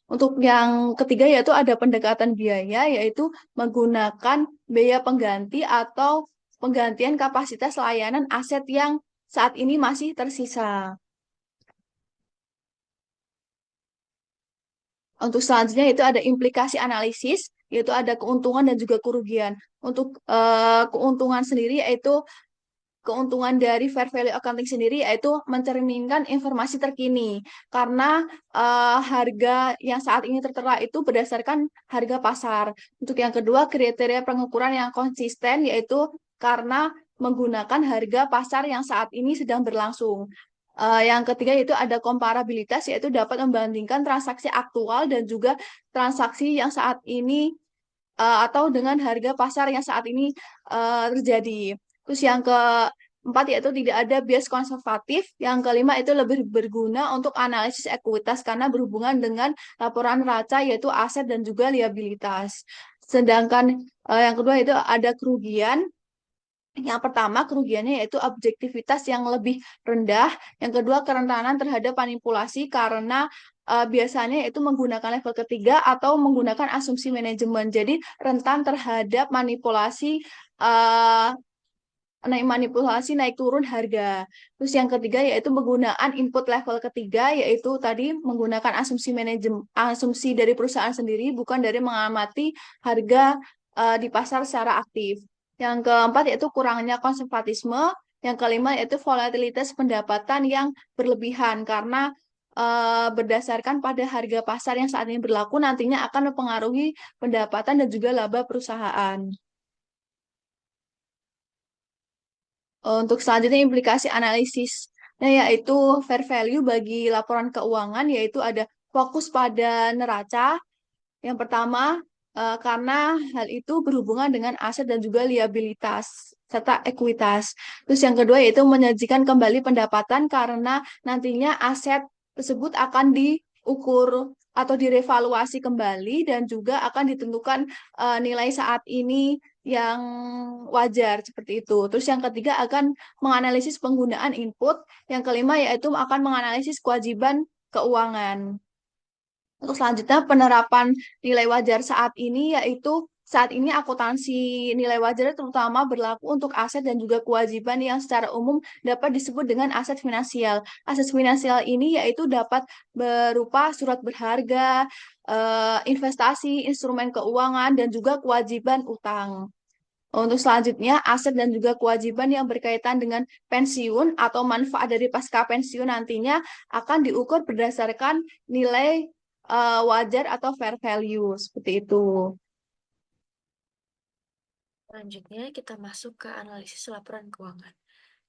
Untuk yang ketiga yaitu ada pendekatan biaya, yaitu menggunakan biaya pengganti atau penggantian kapasitas layanan aset yang saat ini masih tersisa. Untuk selanjutnya itu ada implikasi analisis, yaitu ada keuntungan dan juga kerugian. Untuk keuntungan sendiri yaitu keuntungan dari fair value accounting sendiri yaitu mencerminkan informasi terkini karena harga yang saat ini tertera itu berdasarkan harga pasar. Untuk yang kedua kriteria pengukuran yang konsisten yaitu karena menggunakan harga pasar yang saat ini sedang berlangsung. Yang ketiga itu ada komparabilitas, yaitu dapat membandingkan transaksi aktual dan juga transaksi yang saat ini atau dengan harga pasar yang saat ini terjadi. Terus yang keempat yaitu tidak ada bias konservatif. Yang kelima itu lebih berguna untuk analisis ekuitas karena berhubungan dengan laporan raca yaitu aset dan juga liabilitas. Sedangkan yang kedua itu ada kerugian. Yang pertama, kerugiannya yaitu objektivitas yang lebih rendah. Yang kedua, kerentanan terhadap manipulasi karena biasanya itu menggunakan level ketiga atau menggunakan asumsi manajemen. Jadi, rentan terhadap manipulasi naik turun harga. Terus yang ketiga yaitu penggunaan input level ketiga, yaitu tadi menggunakan asumsi manajemen, asumsi dari perusahaan sendiri, bukan dari mengamati harga di pasar secara aktif. Yang keempat yaitu kurangnya konservatisme. Yang kelima yaitu volatilitas pendapatan yang berlebihan karena berdasarkan pada harga pasar yang saat ini berlaku nantinya akan mempengaruhi pendapatan dan juga laba perusahaan. Untuk selanjutnya implikasi analisis. Nah, yaitu fair value bagi laporan keuangan yaitu ada fokus pada neraca. Yang pertama, karena hal itu berhubungan dengan aset dan juga liabilitas serta ekuitas. Terus yang kedua yaitu menyajikan kembali pendapatan karena nantinya aset tersebut akan diukur atau direvaluasi kembali dan juga akan ditentukan nilai saat ini yang wajar seperti itu. Terus yang ketiga akan menganalisis penggunaan input. Yang kelima yaitu akan menganalisis kewajiban keuangan. Untuk selanjutnya penerapan nilai wajar saat ini yaitu saat ini akuntansi nilai wajar terutama berlaku untuk aset dan juga kewajiban yang secara umum dapat disebut dengan aset finansial. Aset finansial ini yaitu dapat berupa surat berharga, investasi, instrumen keuangan, dan juga kewajiban utang. Untuk selanjutnya, aset dan juga kewajiban yang berkaitan dengan pensiun atau manfaat dari pasca pensiun nantinya akan diukur berdasarkan nilai wajar atau fair value seperti itu. Selanjutnya kita masuk ke analisis laporan keuangan.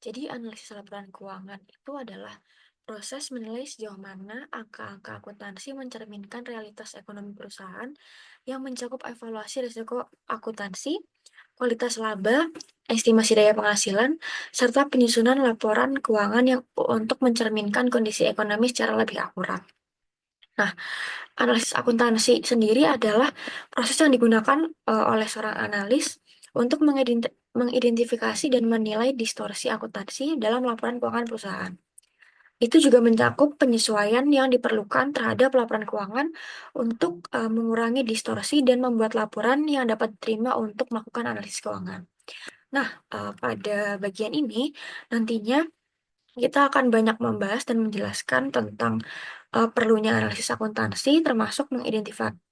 Jadi analisis laporan keuangan itu adalah proses menilai sejauh mana angka-angka akuntansi mencerminkan realitas ekonomi perusahaan yang mencakup evaluasi risiko akuntansi, kualitas laba, estimasi daya penghasilan, serta penyusunan laporan keuangan yang untuk mencerminkan kondisi ekonomi secara lebih akurat. Nah, analisis akuntansi sendiri adalah proses yang digunakan oleh seorang analis untuk mengidentifikasi dan menilai distorsi akuntansi dalam laporan keuangan perusahaan. Itu juga mencakup penyesuaian yang diperlukan terhadap laporan keuangan untuk mengurangi distorsi dan membuat laporan yang dapat diterima untuk melakukan analisis keuangan. Nah, pada bagian ini nantinya kita akan banyak membahas dan menjelaskan tentang perlunya analisis akuntansi, termasuk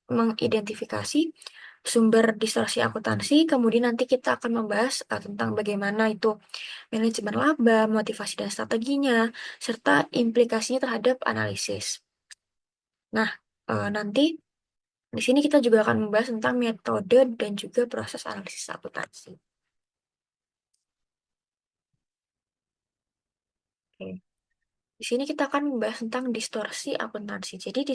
mengidentifikasi sumber distorsi akuntansi. Kemudian nanti kita akan membahas tentang bagaimana itu manajemen laba, motivasi dan strateginya, serta implikasinya terhadap analisis. Nah, nanti di sini kita juga akan membahas tentang metode dan juga proses analisis akuntansi. Oke. Di sini kita akan membahas tentang distorsi akuntansi. Jadi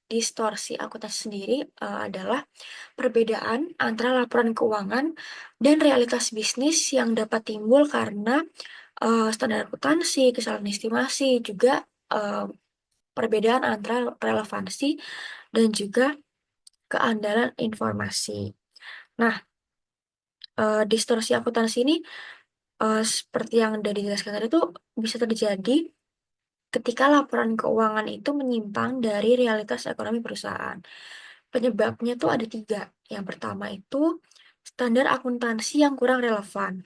distorsi akuntansi sendiri adalah perbedaan antara laporan keuangan dan realitas bisnis yang dapat timbul karena standar akuntansi, kesalahan estimasi, juga perbedaan antara relevansi dan juga keandalan informasi. Nah, distorsi akuntansi ini seperti yang sudah dijelaskan tadi itu bisa terjadi ketika laporan keuangan itu menyimpang dari realitas ekonomi perusahaan. Penyebabnya tuh ada 3. Yang pertama itu standar akuntansi yang kurang relevan.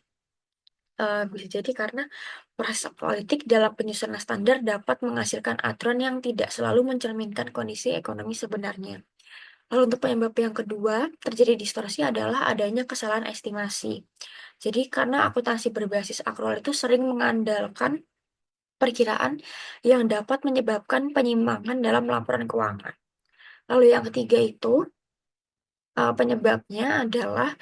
Bisa jadi karena proses politik dalam penyusunan standar dapat menghasilkan aturan yang tidak selalu mencerminkan kondisi ekonomi sebenarnya. Lalu untuk penyebab yang kedua, terjadi distorsi adalah adanya kesalahan estimasi. Jadi karena akuntansi berbasis akrual itu sering mengandalkan perkiraan yang dapat menyebabkan penyimpangan dalam laporan keuangan. Lalu yang ketiga itu penyebabnya adalah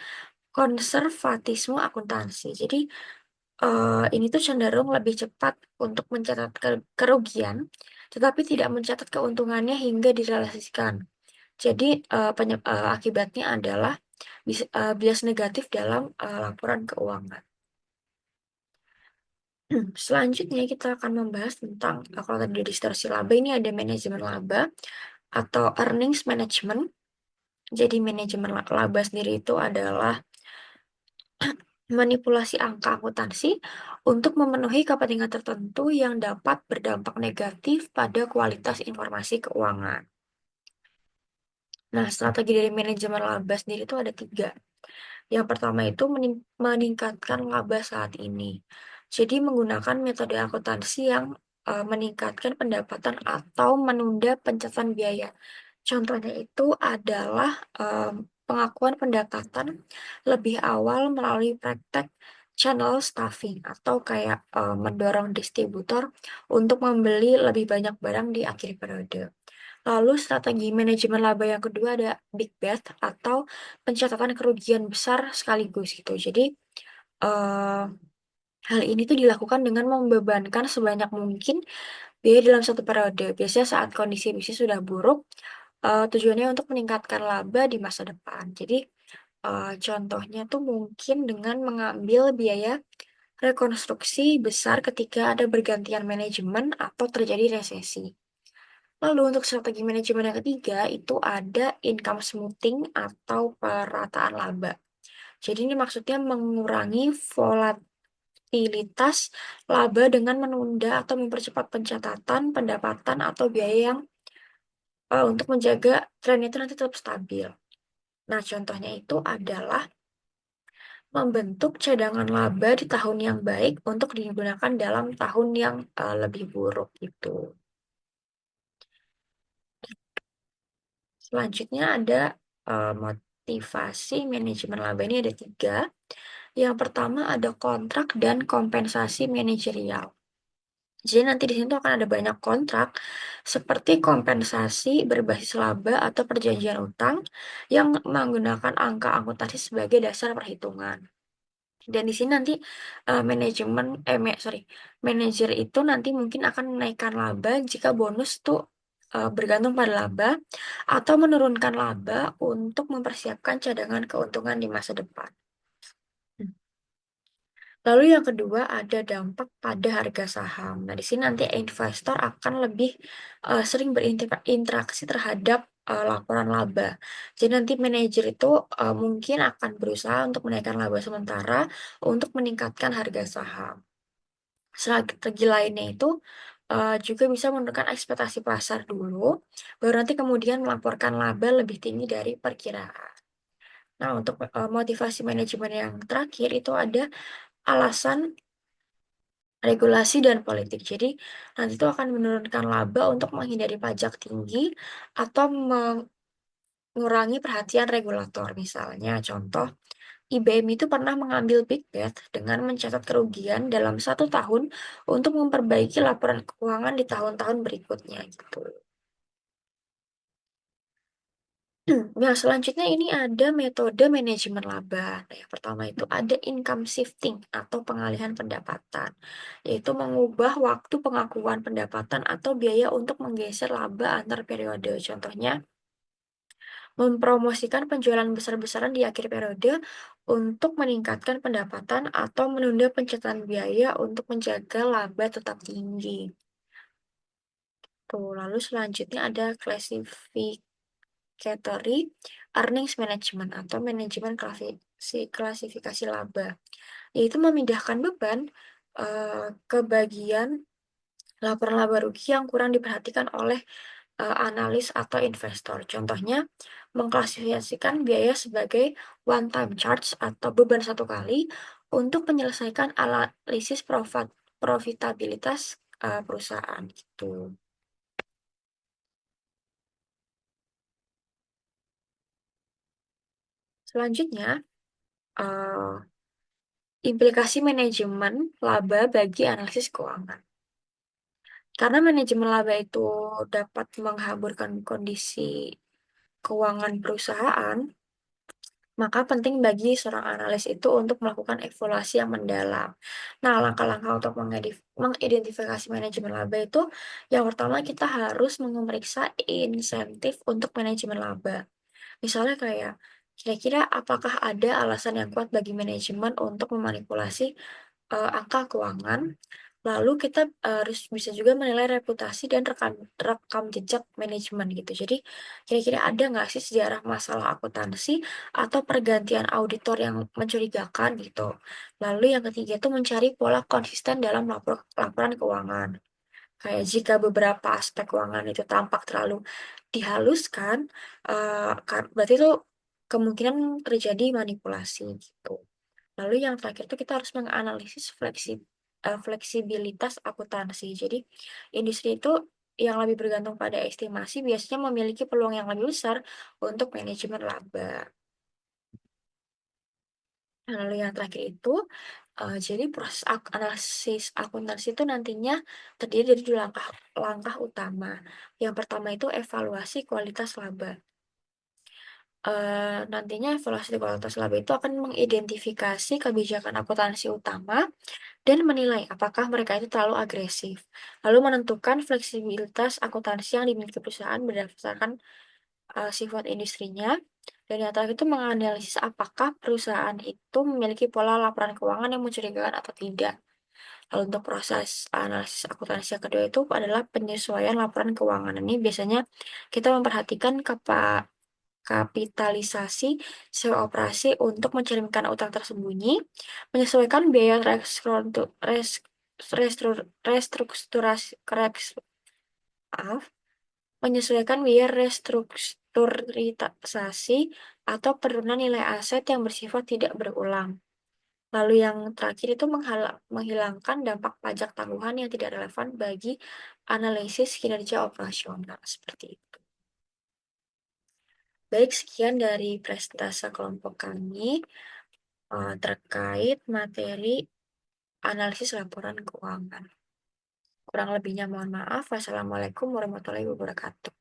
konservatisme akuntansi. Jadi ini tuh cenderung lebih cepat untuk mencatat kerugian, tetapi tidak mencatat keuntungannya hingga direalisasikan. Jadi akibatnya adalah bias negatif dalam laporan keuangan. Selanjutnya kita akan membahas tentang kalau tadi distorsi laba ini ada manajemen laba atau earnings management. Jadi manajemen laba sendiri itu adalah manipulasi angka akuntansi untuk memenuhi kepentingan tertentu yang dapat berdampak negatif pada kualitas informasi keuangan. Nah, strategi dari manajemen laba sendiri itu ada 3. Yang pertama itu meningkatkan laba saat ini. Jadi menggunakan metode akuntansi yang meningkatkan pendapatan atau menunda pencatatan biaya. Contohnya itu adalah pengakuan pendapatan lebih awal melalui praktek channel stuffing atau kayak mendorong distributor untuk membeli lebih banyak barang di akhir periode. Lalu strategi manajemen laba yang kedua ada big bet atau pencatatan kerugian besar sekaligus gitu. Jadi hal ini tuh dilakukan dengan membebankan sebanyak mungkin biaya dalam satu periode. Biasanya saat kondisi bisnis sudah buruk, tujuannya untuk meningkatkan laba di masa depan. Jadi contohnya tuh mungkin dengan mengambil biaya rekonstruksi besar ketika ada bergantian manajemen atau terjadi resesi. Lalu untuk strategi manajemen yang ketiga itu ada income smoothing atau perataan laba. Jadi ini maksudnya mengurangi volatilitas laba dengan menunda atau mempercepat pencatatan pendapatan atau biaya yang untuk menjaga tren itu nanti tetap stabil. Nah, contohnya itu adalah membentuk cadangan laba di tahun yang baik untuk digunakan dalam tahun yang lebih buruk gitu. Selanjutnya ada motivasi manajemen laba, ini ada 3. Yang pertama ada kontrak dan kompensasi manajerial. Jadi nanti di sini tuh akan ada banyak kontrak seperti kompensasi berbasis laba atau perjanjian utang yang menggunakan angka akuntansi sebagai dasar perhitungan. Dan di sini nanti manajer itu nanti mungkin akan menaikkan laba jika bonus tuh bergantung pada laba atau menurunkan laba untuk mempersiapkan cadangan keuntungan di masa depan. Lalu yang kedua ada dampak pada harga saham. Nah, di sini nanti investor akan lebih sering berinteraksi terhadap laporan laba. Jadi nanti manajer itu mungkin akan berusaha untuk menaikkan laba sementara untuk meningkatkan harga saham. Strategi lainnya itu juga bisa menentukan ekspektasi pasar dulu, baru nanti kemudian melaporkan laba lebih tinggi dari perkiraan. Nah, untuk motivasi manajemen yang terakhir itu ada alasan regulasi dan politik. Jadi nanti itu akan menurunkan laba untuk menghindari pajak tinggi atau mengurangi perhatian regulator. Misalnya contoh, IBM itu pernah mengambil big bet dengan mencatat kerugian dalam 1 tahun untuk memperbaiki laporan keuangan di tahun-tahun berikutnya gitu. Nah, selanjutnya ini ada metode manajemen laba. Nah, yang pertama itu ada income shifting atau pengalihan pendapatan, yaitu mengubah waktu pengakuan pendapatan atau biaya untuk menggeser laba antar periode. Contohnya, mempromosikan penjualan besar-besaran di akhir periode untuk meningkatkan pendapatan atau menunda pencatatan biaya untuk menjaga laba tetap tinggi. Tuh, lalu selanjutnya ada classificatory earnings management atau manajemen klasifikasi laba, yaitu memindahkan beban ke bagian laporan laba rugi yang kurang diperhatikan oleh analis atau investor. Contohnya, mengklasifikasikan biaya sebagai one-time charge atau beban satu kali untuk menyelesaikan analisis profitabilitas perusahaan gitu. Selanjutnya, implikasi manajemen laba bagi analisis keuangan. Karena manajemen laba itu dapat menghamburkan kondisi keuangan perusahaan, maka penting bagi seorang analis itu untuk melakukan evaluasi yang mendalam. Nah, langkah-langkah untuk mengidentifikasi manajemen laba itu, yang pertama kita harus memeriksa insentif untuk manajemen laba. Misalnya kayak, kira-kira apakah ada alasan yang kuat bagi manajemen untuk memanipulasi angka keuangan. Lalu kita harus bisa juga menilai reputasi dan rekam jejak manajemen gitu. Jadi kira-kira ada nggak sih sejarah masalah akuntansi atau pergantian auditor yang mencurigakan gitu. Lalu yang ketiga itu mencari pola konsisten dalam laporan keuangan. Kayak jika beberapa aspek keuangan itu tampak terlalu dihaluskan, berarti itu kemungkinan terjadi manipulasi gitu. Lalu yang terakhir itu kita harus menganalisis fleksibilitas akuntansi. Jadi industri itu yang lebih bergantung pada estimasi biasanya memiliki peluang yang lebih besar untuk manajemen laba. Lalu yang terakhir itu, jadi proses analisis akuntansi itu nantinya terdiri dari 2 langkah utama. Yang pertama itu evaluasi kualitas laba. Nantinya evaluasi kualitas laba itu akan mengidentifikasi kebijakan akuntansi utama dan menilai apakah mereka itu terlalu agresif. Lalu menentukan fleksibilitas akuntansi yang dimiliki perusahaan berdasarkan sifat industrinya. Dan yang terakhir itu menganalisis apakah perusahaan itu memiliki pola laporan keuangan yang mencurigakan atau tidak. Lalu untuk proses analisis akuntansi yang kedua itu adalah penyesuaian laporan keuangan. Ini biasanya kita memperhatikan kapitalisasi sewa operasi untuk mencerminkan utang tersembunyi, menyesuaikan biaya restrukturasi, maaf, menyesuaikan biaya restrukturisasi atau penurunan nilai aset yang bersifat tidak berulang. Lalu yang terakhir itu menghilangkan dampak pajak tangguhan yang tidak relevan bagi analisis kinerja operasional seperti itu. Baik, sekian dari presentase kelompok kami terkait materi analisis laporan keuangan. Kurang lebihnya mohon maaf. Wassalamualaikum warahmatullahi wabarakatuh.